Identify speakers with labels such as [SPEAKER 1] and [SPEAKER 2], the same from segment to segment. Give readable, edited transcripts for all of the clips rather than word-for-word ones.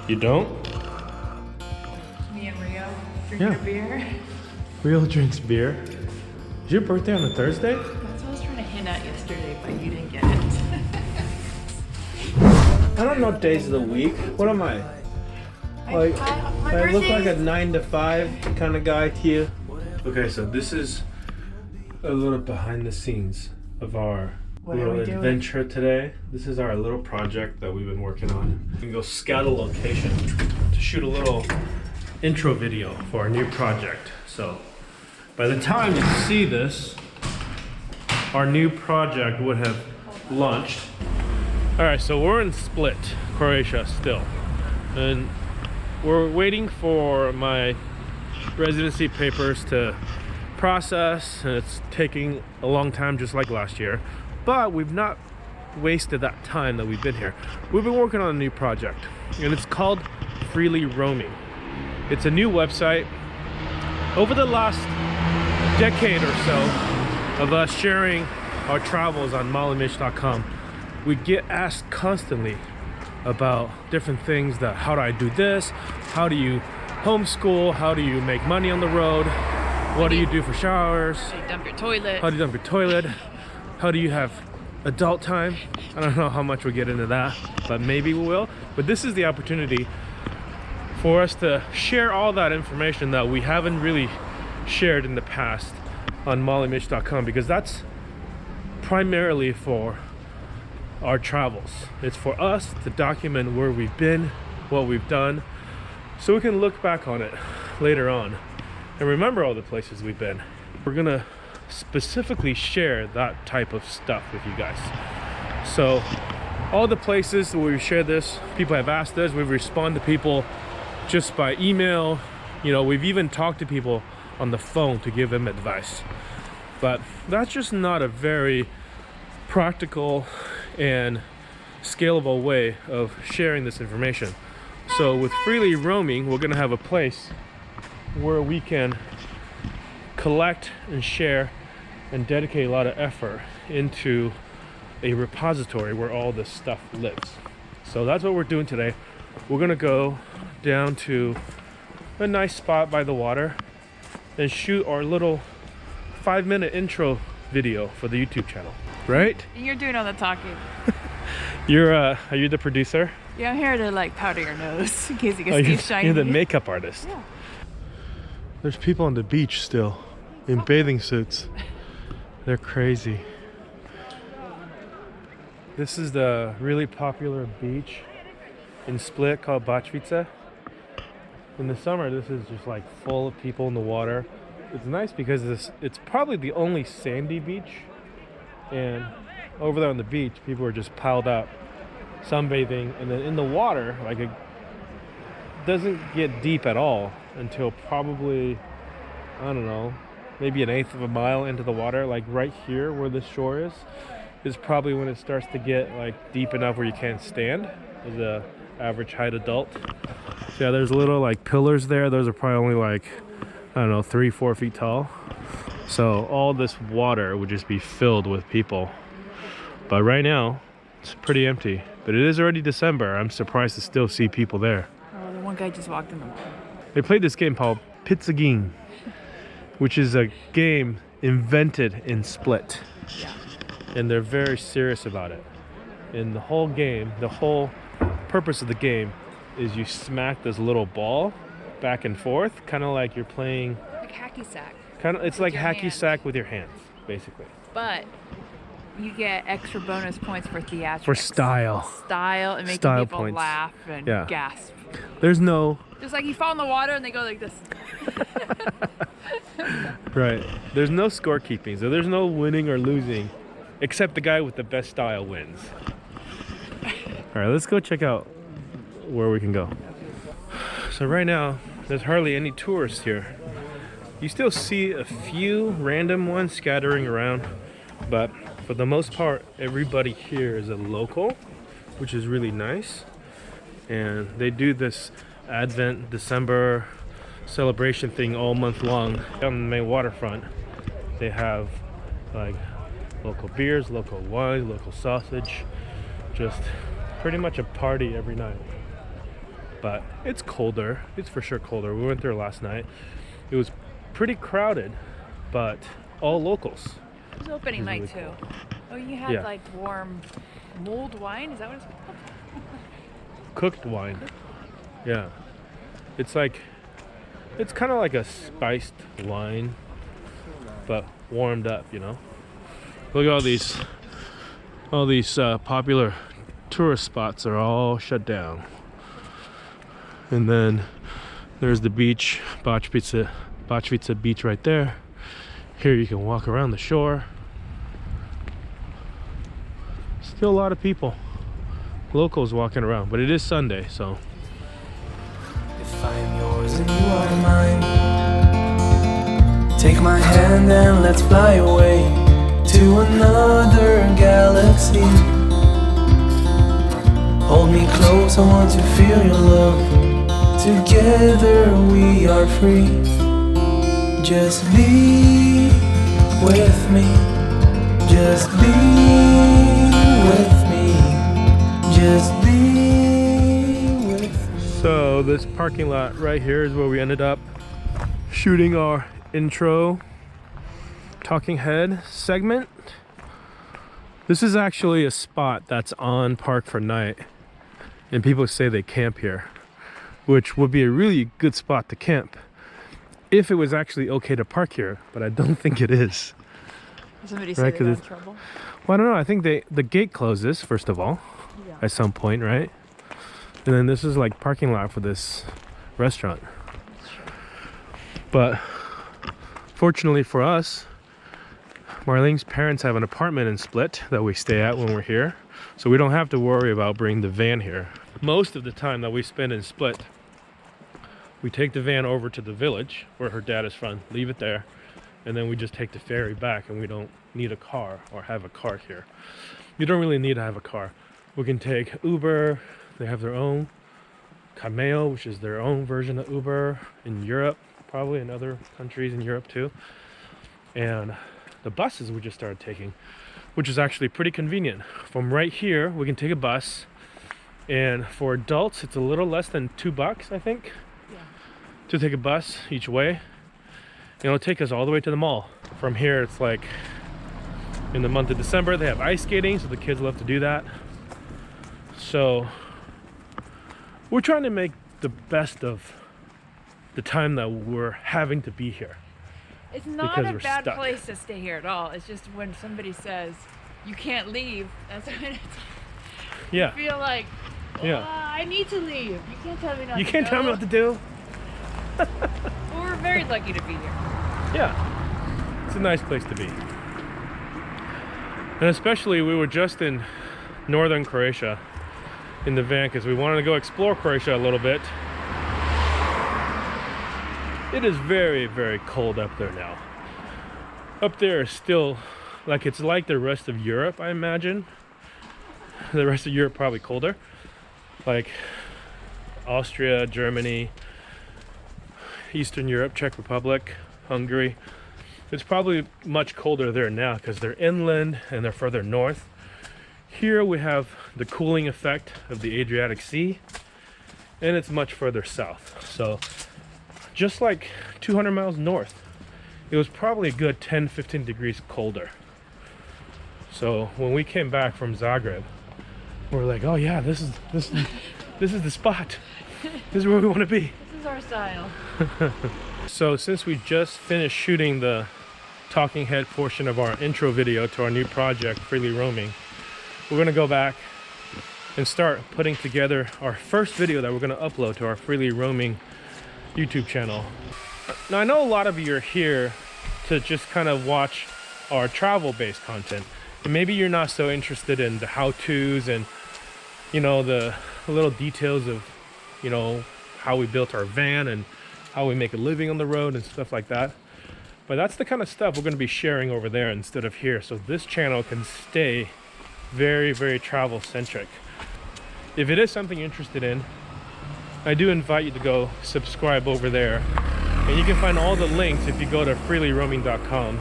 [SPEAKER 1] You don't?
[SPEAKER 2] Me and Rio drinking a beer.
[SPEAKER 1] Rio drinks beer. Is your birthday on a Thursday?
[SPEAKER 2] That's what I was trying to hint at yesterday, but you didn't get it.
[SPEAKER 1] I don't know days of the week. What am I? Like, I look like a 9 to 5 kind of guy to you. Okay, so this is a little behind the scenes of our little adventure today. This is our little project that we've been working on. We can go scout a location to shoot a little intro video for our new project. So by the time you see this, our new project would have launched. All right, so we're in Split, Croatia still. And we're waiting for my residency papers to process, and it's taking a long time just like last year. But we've not wasted that time that we've been here. We've been working on a new project, and it's called Freely Roaming. It's a new website. Over the last decade or so of us sharing our travels on mollymitch.com, we get asked constantly about different things, that how do I do this? How do you homeschool? How do you make money on the road? What do you do for showers?
[SPEAKER 2] How do you dump your toilet?
[SPEAKER 1] How do you dump your toilet? How do you have adult time? I don't know how much we'll get into that, but maybe we will. But this is the opportunity for us to share all that information that we haven't really shared in the past on mollymitch.com, because that's primarily for our travels. It's for us to document where we've been, what we've done, so we can look back on it later on and remember all the places we've been. We're gonna specifically share that type of stuff with you guys. So all the places where we share this, people have asked us, we've responded to people just by email. You know, we've even talked to people on the phone to give them advice. But that's just not a very practical and scalable way of sharing this information. So with Freely Roaming, we're gonna have a place where we can collect and share and dedicate a lot of effort into a repository where all this stuff lives. So that's what we're doing today. We're gonna go down to a nice spot by the water and shoot our little 5-minute intro video for the YouTube channel. Right?
[SPEAKER 2] You're doing all the talking.
[SPEAKER 1] Are you the producer?
[SPEAKER 2] Yeah, I'm here to like powder your nose in case you get Steve shiny.
[SPEAKER 1] You're the makeup artist.
[SPEAKER 2] Yeah.
[SPEAKER 1] There's people on the beach still in bathing suits. They're crazy. This is the really popular beach in Split called Bačvica. In the summer, this is just like full of people in the water. It's nice because it's probably the only sandy beach, and over there on the beach, people are just piled up sunbathing, and then in the water, like, it doesn't get deep at all until probably, I don't know, maybe 1/8 of a mile into the water. Like right here where the shore is probably when it starts to get like deep enough where you can't stand as a average height adult. So yeah, there's little like pillars there. Those are probably only like, I don't know, 3-4 feet tall. So all this water would just be filled with people. But right now, it's pretty empty. But it is already December. I'm surprised to still see people there.
[SPEAKER 2] Oh, the one guy just walked in the water.
[SPEAKER 1] They played this game called Pizzaging, which is a game invented in Split.
[SPEAKER 2] Yeah.
[SPEAKER 1] And they're very serious about it. And the whole game, the whole purpose of the game is you smack this little ball back and forth, kind of like you're playing
[SPEAKER 2] Like hacky sack.
[SPEAKER 1] it's like hacky sack with your hands, basically.
[SPEAKER 2] But you get extra bonus points for theatrics.
[SPEAKER 1] For style.
[SPEAKER 2] Style and making
[SPEAKER 1] Style
[SPEAKER 2] people
[SPEAKER 1] points.
[SPEAKER 2] laugh and gasp.
[SPEAKER 1] There's no...
[SPEAKER 2] Just like you fall in the water and they go like this.
[SPEAKER 1] Right. There's no scorekeeping, so there's no winning or losing, except the guy with the best style wins. All right, let's go check out where we can go. So right now, there's hardly any tourists here. You still see a few random ones scattering around, but for the most part, everybody here is a local, which is really nice. And they do this Advent, December celebration thing all month long. On the main waterfront, they have like local beers, local wine, local sausage, just pretty much a party every night. but it's colder. It's for sure colder. We went there last night. It was pretty crowded, but all locals.
[SPEAKER 2] It was opening night
[SPEAKER 1] really
[SPEAKER 2] too.
[SPEAKER 1] cool.
[SPEAKER 2] Oh, you had
[SPEAKER 1] Yeah.
[SPEAKER 2] like warm mulled wine? Is that what it's called?
[SPEAKER 1] Cooked wine. Yeah. It's like, it's kind of like a spiced wine, but warmed up, you know? Look at all these popular tourist spots are all shut down. And then there's the beach, Bachvica beach right there. Here you can walk around the shore. Still a lot of people, locals walking around, but it is Sunday, so.
[SPEAKER 3] If I'm yours and you are mine, take my hand and let's fly away to another galaxy. Hold me close, I want to feel your love. Together we are free. Just be with me. Just be with me. Just be with me.
[SPEAKER 1] So this parking lot right here is where we ended up shooting our intro talking head segment. This is actually a spot that's on Park for Night, and people say they camp here, which would be a really good spot to camp if it was actually okay to park here, but I don't think it is.
[SPEAKER 2] Somebody
[SPEAKER 1] Right,
[SPEAKER 2] said they
[SPEAKER 1] 'cause
[SPEAKER 2] got in
[SPEAKER 1] it's-
[SPEAKER 2] trouble.
[SPEAKER 1] Well, I don't know. I think the gate closes first of all
[SPEAKER 2] Yeah.
[SPEAKER 1] at some point, right? And then this is like parking lot for this restaurant. But fortunately for us, Marlene's parents have an apartment in Split that we stay at when we're here, so we don't have to worry about bringing the van here. Most of the time that we spend in Split, we take the van over to the village where her dad is from, leave it there, and then we just take the ferry back, and we don't need a car or have a car here. You don't really need to have a car. We can take Uber. They have their own Cameo, which is their own version of Uber in Europe, probably in other countries in Europe too. And the buses we just started taking, which is actually pretty convenient. From right here, we can take a bus, and for adults, it's a little less than $2, I think,
[SPEAKER 2] Yeah.
[SPEAKER 1] to take a bus each way. And it'll take us all the way to the mall. From here, it's like in the month of December, they have ice skating, so the kids love to do that. So we're trying to make the best of the time that we're having to be here.
[SPEAKER 2] It's not
[SPEAKER 1] Because
[SPEAKER 2] a
[SPEAKER 1] we're
[SPEAKER 2] bad
[SPEAKER 1] stuck.
[SPEAKER 2] place to stay here at all. It's just when somebody says you can't leave, that's when it's,
[SPEAKER 1] Yeah,
[SPEAKER 2] you feel like,
[SPEAKER 1] Yeah.
[SPEAKER 2] I need to leave. You can't tell me not
[SPEAKER 1] you
[SPEAKER 2] to
[SPEAKER 1] can't
[SPEAKER 2] go.
[SPEAKER 1] tell me what to do.
[SPEAKER 2] Well, we're very lucky to be here.
[SPEAKER 1] Yeah, it's a nice place to be. And especially, we were just in northern Croatia in the van because we wanted to go explore Croatia a little bit. It is very, very cold up there now. Up there is still, like, it's like the rest of Europe, I imagine. The rest of Europe probably colder. Like Austria, Germany, Eastern Europe, Czech Republic, Hungary. It's probably much colder there now because they're inland and they're further north. Here we have the cooling effect of the Adriatic Sea, and it's much further south. So just like 200 miles north, it was probably a good 10-15 degrees colder. So when we came back from Zagreb, we're like, oh yeah, this is the spot. This is where we want to be.
[SPEAKER 2] This is our style.
[SPEAKER 1] So since we just finished shooting the talking head portion of our intro video to our new project, Freely Roaming, we're gonna go back and start putting together our first video that we're gonna upload to our Freely Roaming YouTube channel. Now I know a lot of you are here to just kind of watch our travel-based content, and maybe you're not so interested in the how-tos and, you know, the little details of, you know, how we built our van and how we make a living on the road and stuff like that. But that's the kind of stuff we're going to be sharing over there instead of here, so this channel can stay very, very travel centric. If it is something you're interested in, I do invite you to go subscribe over there, and you can find all the links if you go to freelyroaming.com.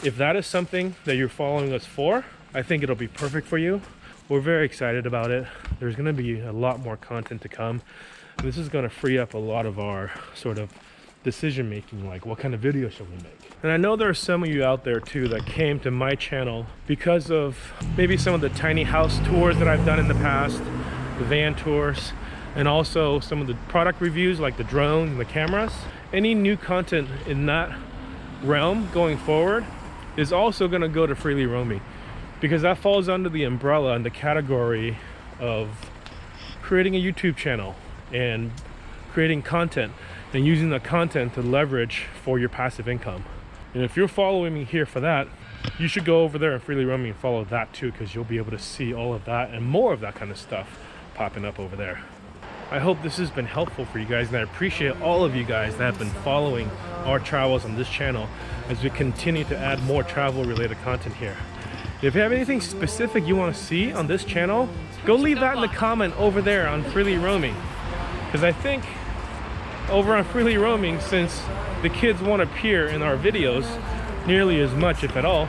[SPEAKER 1] If that is something that you're following us for, I think it'll be perfect for you. We're very excited about it. There's going to be a lot more content to come. This is going to free up a lot of our sort of decision making, like what kind of video should we make. And I know there are some of you out there too that came to my channel because of maybe some of the tiny house tours that I've done in the past, the van tours, and also some of the product reviews like the drone and the cameras. Any new content in that realm going forward is also going to go to Freely Roaming, because that falls under the umbrella and the category of creating a YouTube channel and creating content and using the content to leverage for your passive income. And if you're following me here for that, you should go over there and Freely Roaming and follow that too, because you'll be able to see all of that and more of that kind of stuff popping up over there. I hope this has been helpful for you guys, and I appreciate all of you guys that have been following our travels on this channel as we continue to add more travel related content here. If you have anything specific you want to see on this channel, go leave that in the comment over there on Freely Roaming, because I think over on Freely Roaming, since the kids won't appear in our videos nearly as much, if at all,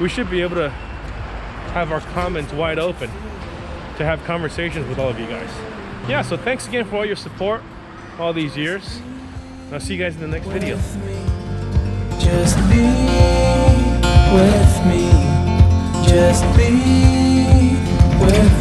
[SPEAKER 1] we should be able to have our comments wide open to have conversations with all of you guys. Yeah, so thanks again for all your support all these years. I'll see you guys in the next video.
[SPEAKER 3] Just be with me. Just be with me.